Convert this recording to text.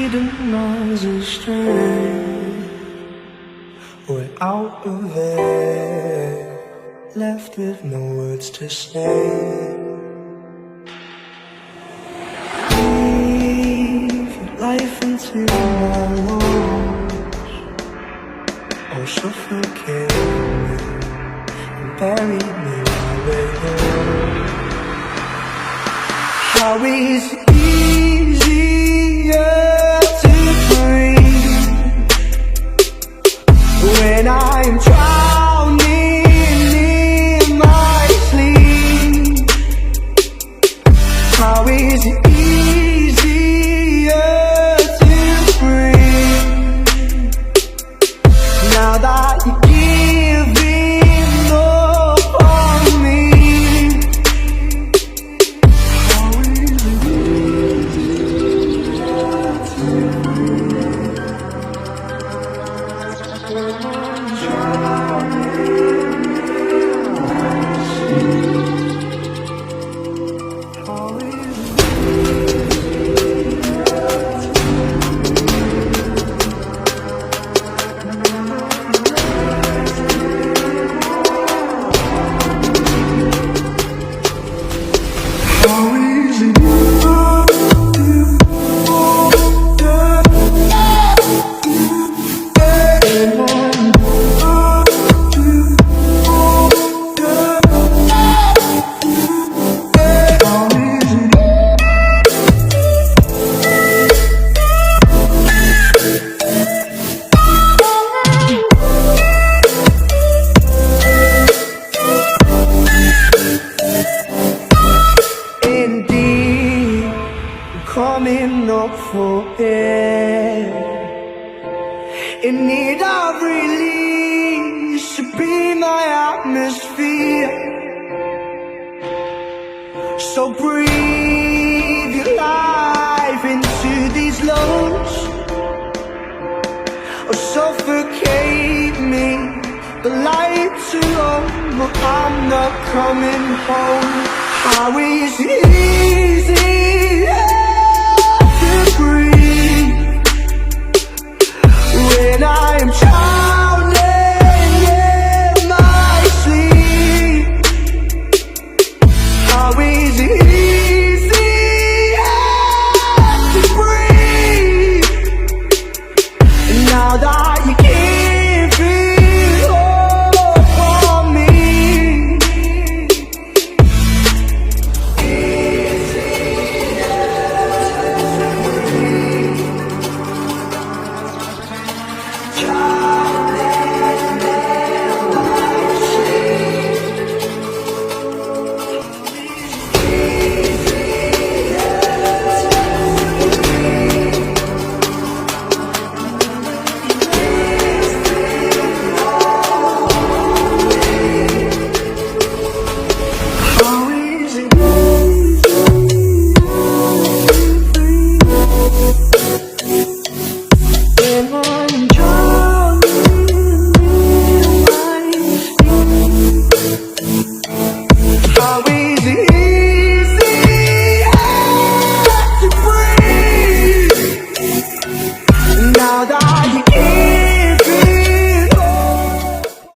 million miles astray. We're out of air, left with no words to say. Breathe your life into my lungs, or suffocate me and bury me my way home. How is it easier to breathe when I'm drowning in my sleep? How is it easier to breathe now that you're giving up on me? How is it easier to coming up for air, in need of release to be my atmosphere. So breathe your life into these lungs, or suffocate me. The lights are on, but I'm not coming home. How is it?